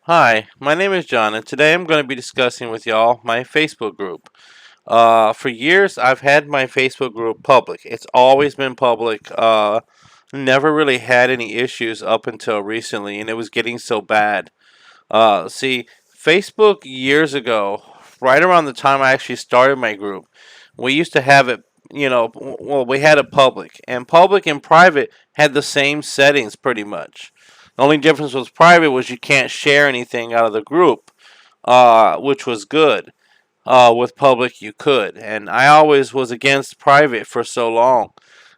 Hi, my name is John, and today I'm going to be discussing with y'all my Facebook group. For years, I've had my Facebook group public. It's always been public. Never really had any issues up until recently, and it was getting so bad. See, Facebook years ago, right around the time I actually started my group, we used to have it. We had it public and private had the same settings pretty much. The only difference was private was you can't share anything out of the group, which was good. With public, you could, and I always was against private for so long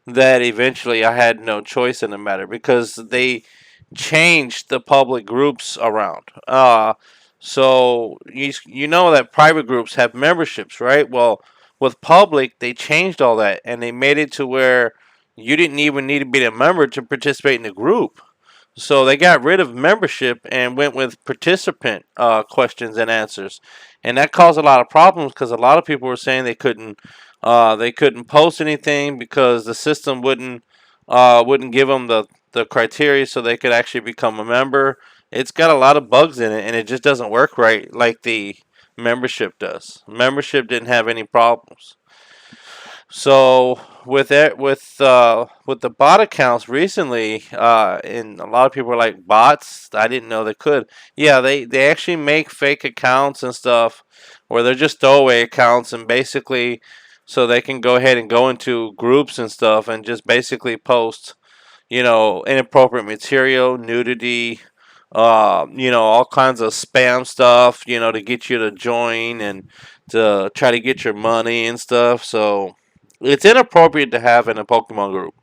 that eventually I had no choice in the matter because they changed the public groups around. So you know that private groups have memberships, right? Well, with public, they changed all that and they made it to where you didn't even need to be a member to participate in the group. So they got rid of membership and went with participant questions and answers, and that caused a lot of problems because a lot of people were saying they couldn't post anything because the system wouldn't give them the criteria so they could actually become a member. It's got a lot of bugs in it, and it just doesn't work right like the membership does. Membership didn't have any problems. So with the bot accounts recently, and a lot of people are like bots. I didn't know they could. Yeah, they actually make fake accounts and stuff, where they're just throwaway accounts, and basically, so they can go ahead and go into groups and stuff, and just basically post, inappropriate material, nudity, all kinds of spam stuff, to get you to join and to try to get your money and stuff. So it's inappropriate to have in a Pokemon group.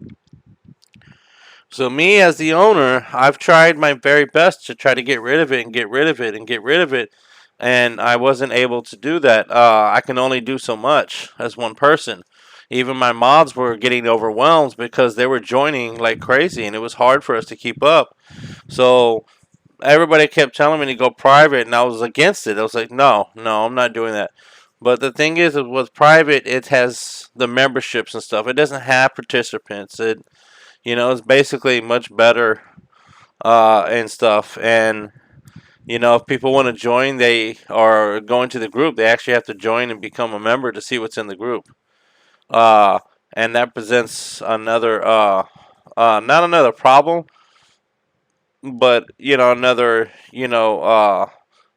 So me as the owner, I've tried my very best to try to get rid of it and get rid of it and get rid of it, and I wasn't able to do that. I can only do so much as one person. Even my mods were getting overwhelmed because they were joining like crazy, and it was hard for us to keep up. So everybody kept telling me to go private, and I was against it. I was like, no, no, I'm not doing that. But the thing is, with private, it has the memberships and stuff. It doesn't have participants. It's basically much better and stuff. And if people want to join, they are going to the group. They actually have to join and become a member to see what's in the group. Uh, and that presents another, not another problem, but another,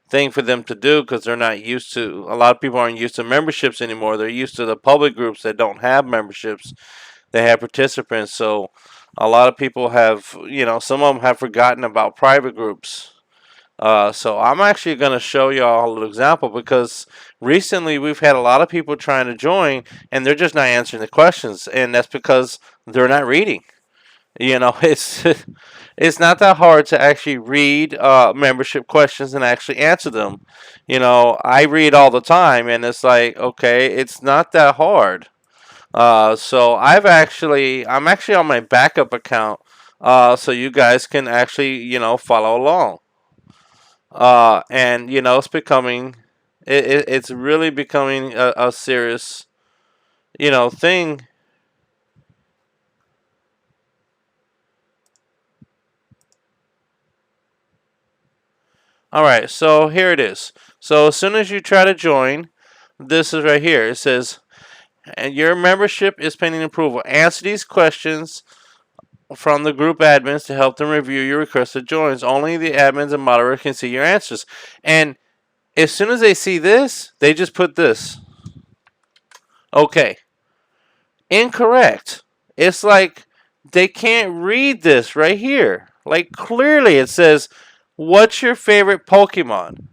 thing for them to do because they're not used to. A lot of people aren't used to memberships anymore. They're used to the public groups that don't have memberships. They have participants. So a lot of people have, some of them have forgotten about private groups. So I'm actually going to show y'all a little example because recently we've had a lot of people trying to join and they're just not answering the questions, and that's because they're not reading. It's not that hard to actually read membership questions and actually answer them. I read all the time, and it's like, okay, it's not that hard. So I'm actually on my backup account, so you guys can actually, follow along. And it's really becoming a serious, thing. All right, so here it is. So as soon as you try to join, this is right here. It says, and your membership is pending approval. Answer these questions from the group admins to help them review your requested joins. Only the admins and moderators can see your answers. And as soon as they see this, they just put this. Okay. Incorrect. It's like they can't read this right here. Like clearly it says, what's your favorite Pokemon?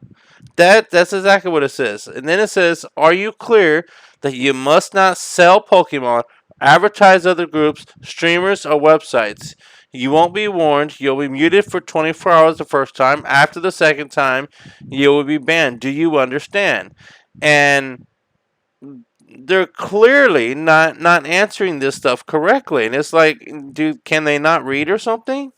That's exactly what it says. And then it says, are you clear that you must not sell Pokemon, advertise other groups, streamers, or websites? You won't be warned. You'll be muted for 24 hours the first time. After the second time, you will be banned. Do you understand? And they're clearly not answering this stuff correctly. And it's like, can they not read or something?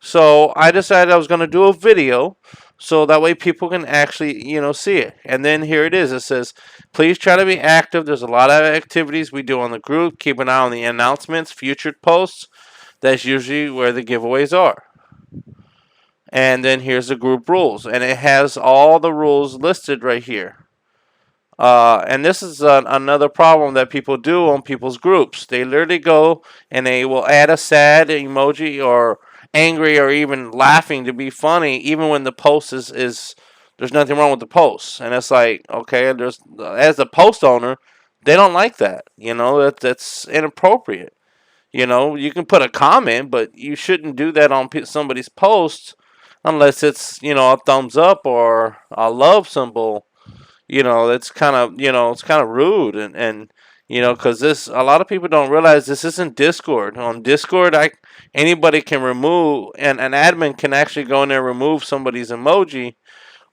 So I decided I was going to do a video so that way people can actually, see it. And then here it is. It says, please try to be active. There's a lot of activities we do on the group. Keep an eye on the announcements, future posts. That's usually where the giveaways are. And then here's the group rules, and it has all the rules listed right here. And this is another problem that people do on people's groups. They literally go and they will add a sad emoji or angry or even laughing to be funny, even when the post is there's nothing wrong with the post. And it's like, okay, there's as a post owner, they don't like that. That's inappropriate. You can put a comment, but you shouldn't do that on somebody's post unless it's a thumbs up or a love symbol. That's it's kind of rude, and because this a lot of people don't realize this isn't Discord. On Discord, anybody can remove, and an admin can actually go in there and remove somebody's emoji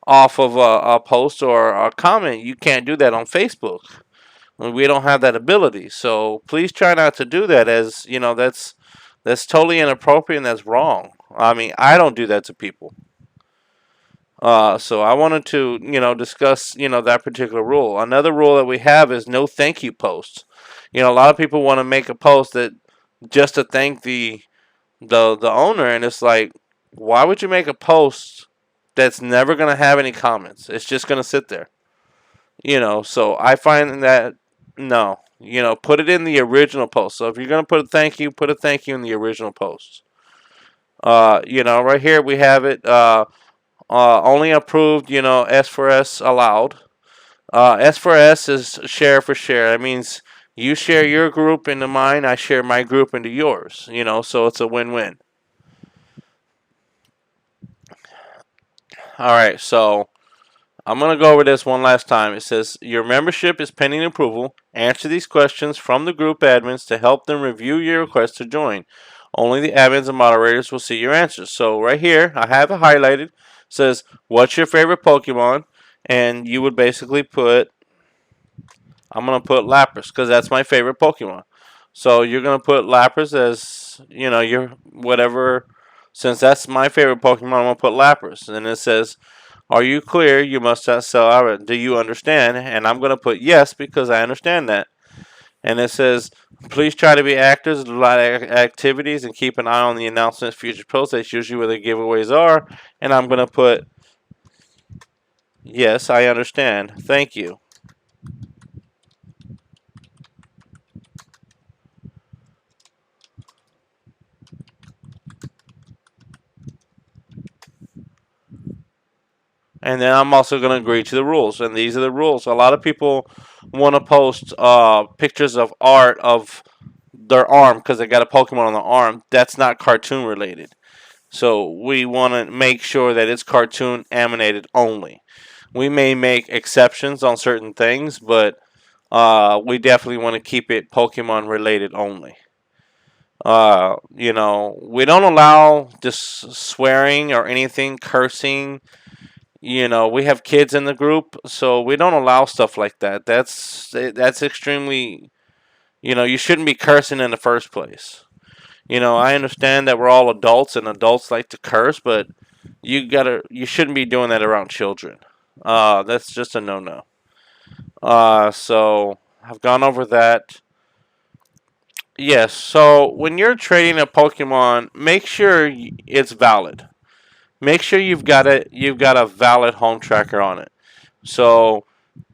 off of a post or a comment. You can't do that on Facebook. We don't have that ability. So please try not to do that, as that's totally inappropriate and that's wrong. I mean, I don't do that to people. So I wanted to, discuss, that particular rule. Another rule that we have is no thank you posts. A lot of people want to make a post that just to thank the owner, and it's like, why would you make a post that's never gonna have any comments? It's just gonna sit there. So I find that no, put it in the original post. So if you're gonna put a thank you in the original post. Right here we have it. Only approved, S for S allowed. S for S is share for share. That means you share your group into mine, I share my group into yours. So it's a win-win. All right, so I'm going to go over this one last time. It says, your membership is pending approval. Answer these questions from the group admins to help them review your request to join. Only the admins and moderators will see your answers. So right here, I have it highlighted. It says, what's your favorite Pokemon? And you would basically put, I'm going to put Lapras because that's my favorite Pokemon. So you're going to put Lapras as, your whatever. Since that's my favorite Pokemon, I'm going to put Lapras. And it says, are you clear? You must not sell out. Do you understand? And I'm going to put yes because I understand that. And it says, please try to be actors, do a lot of activities, and keep an eye on the announcements, future posts. That's usually where the giveaways are. And I'm going to put yes, I understand. Thank you. And then I'm also going to agree to the rules. And these are the rules. A lot of people want to post pictures of art of their arm because they got a Pokemon on the arm. That's not cartoon related. So we want to make sure that it's cartoon animated only. We may make exceptions on certain things, but we definitely want to keep it Pokemon related only. We don't allow just swearing or anything, cursing. We have kids in the group, so we don't allow stuff like that. That's extremely, you shouldn't be cursing in the first place. I understand that we're all adults and adults like to curse, but you shouldn't be doing that around children. That's just a no-no. So I've gone over that. Yes, so when you're trading a Pokemon, make sure it's valid. Make sure you've got a valid home tracker on it. So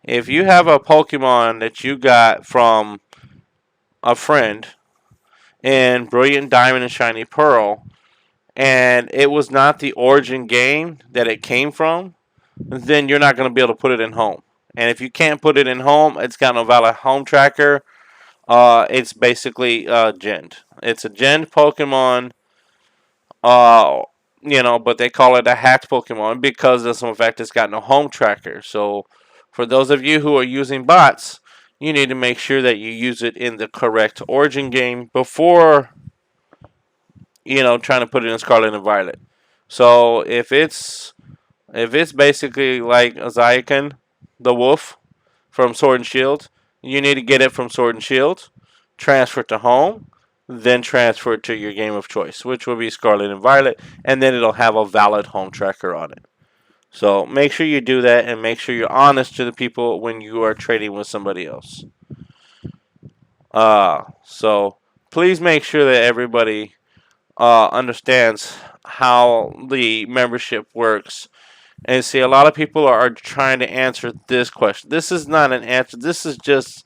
if you have a Pokemon that you got from a friend in Brilliant Diamond and Shiny Pearl, and it was not the origin game that it came from, then you're not going to be able to put it in home. And if you can't put it in home, it's got no valid home tracker. It's basically genned. It's a genned Pokemon. Uh, but they call it a hacked Pokemon because of some fact it's got no home tracker. So, for those of you who are using bots, you need to make sure that you use it in the correct origin game before trying to put it in Scarlet and Violet. So if it's basically like a Zayakan, the wolf from Sword and Shield, you need to get it from Sword and Shield, transfer it to home, then transfer it to your game of choice, which will be Scarlet and Violet, and then it'll have a valid home tracker on it. So make sure you do that and make sure you're honest to the people when you are trading with somebody else. So please make sure that everybody understands how the membership works. And see, a lot of people are trying to answer this question. This is not an answer. This is just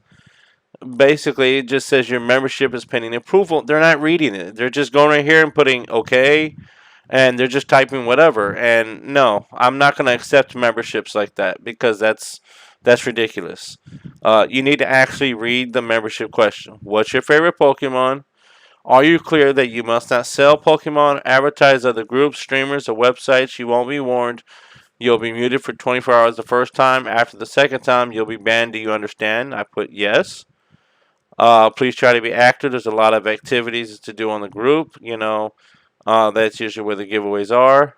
basically, it just says your membership is pending approval. They're not reading it. They're just going right here and putting okay, and they're just typing whatever. And no, I'm not going to accept memberships like that because that's ridiculous. You need to actually read the membership question. What's your favorite Pokemon? Are you clear that you must not sell Pokemon, advertise other groups, streamers, or websites? You won't be warned. You'll be muted for 24 hours the first time. After the second time, you'll be banned. Do you understand? I put yes. Please try to be active. There's a lot of activities to do on the group. That's usually where the giveaways are.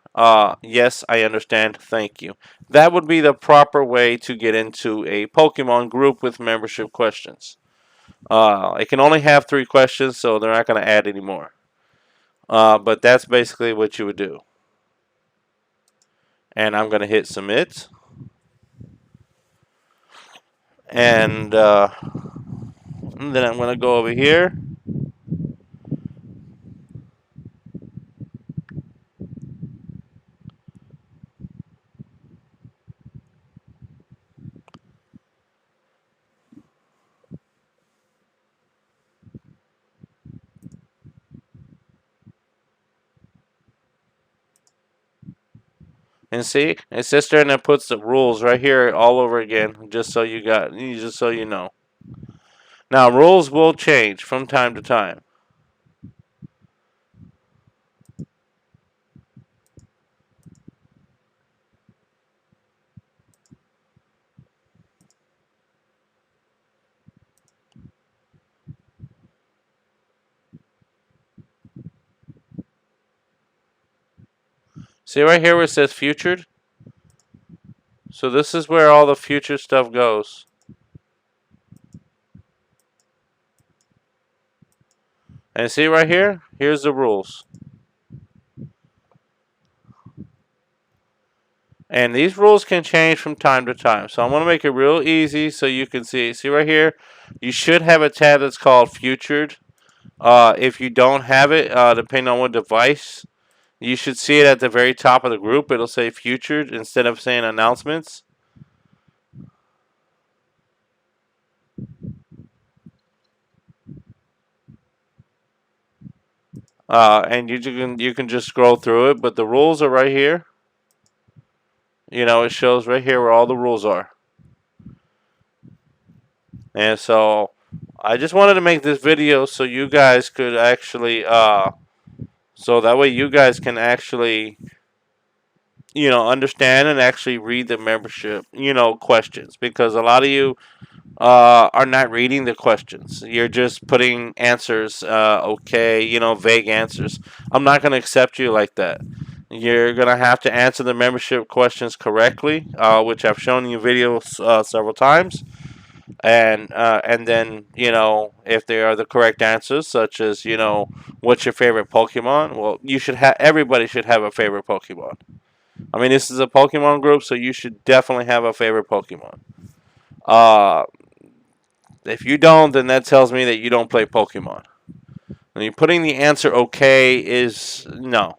Yes, I understand. Thank you. That would be the proper way to get into a Pokemon group with membership questions. It can only have 3 questions, so they're not going to add any more. But that's basically what you would do. And I'm going to hit submit. And then I'm going to go over here. And see, it sits there and it puts the rules right here all over again, just so you know. Now, rules will change from time to time. See right here where it says futured? So this is where all the future stuff goes. And see right here? Here's the rules. And these rules can change from time to time. So I'm going to make it real easy so you can see. See right here? You should have a tab that's called Futured. If you don't have it, depending on what device, you should see it at the very top of the group. It'll say Futured instead of saying Announcements. And you can just scroll through it, but the rules are right here. It shows right here where all the rules are. And so I just wanted to make this video so you guys could actually so that way you guys can actually understand and actually read the membership questions, because a lot of you are not reading the questions. You're just putting answers, okay, vague answers. I'm not going to accept you like that. You're going to have to answer the membership questions correctly, which I've shown you videos several times. And then, if they are the correct answers, such as, what's your favorite Pokemon? Well, everybody should have a favorite Pokemon. I mean, this is a Pokemon group, so you should definitely have a favorite Pokemon. If you don't, then that tells me that you don't play Pokemon. I mean, putting the answer okay is no.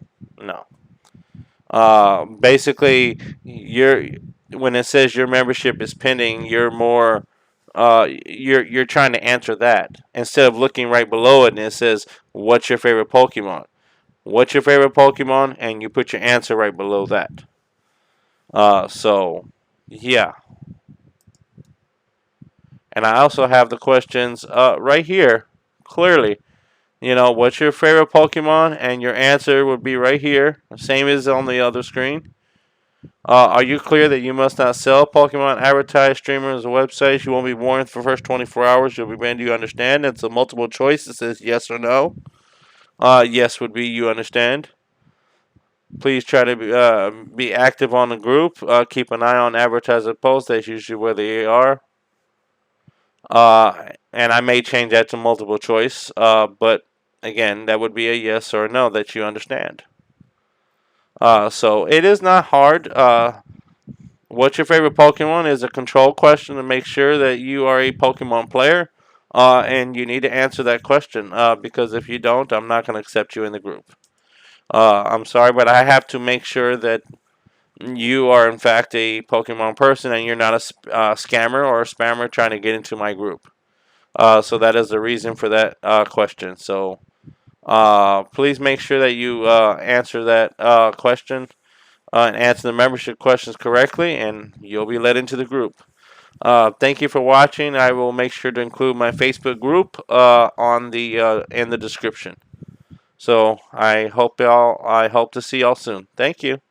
Basically, when it says your membership is pending, you're more you're trying to answer that instead of looking right below it and it says what's your favorite Pokemon. What's your favorite Pokemon? And you put your answer right below that. So yeah. And I also have the questions right here clearly. What's your favorite Pokemon? And your answer would be right here, same as on the other screen. Are you clear that you must not sell Pokemon, advertise, streamers, or websites? You won't be warned for the first 24 hours. You'll be banned. Do you understand? It's a multiple choice. It says yes or no. Yes would be you understand. Please try to be active on the group. Keep an eye on advertiser posts. That's usually where they are. And I may change that to multiple choice. But again, that would be a yes or a no that you understand. So it is not hard. What's your favorite Pokemon is a control question to make sure that you are a Pokemon player. And you need to answer that question. Because if you don't, I'm not going to accept you in the group. I'm sorry, but I have to make sure that you are in fact a Pokemon person and you're not a scammer or a spammer trying to get into my group. So that is the reason for that question. So please make sure that you answer that question and answer the membership questions correctly, and you'll be let into the group. Thank you for watching. I will make sure to include my Facebook group on the in the description. So I hope to see y'all soon. Thank you.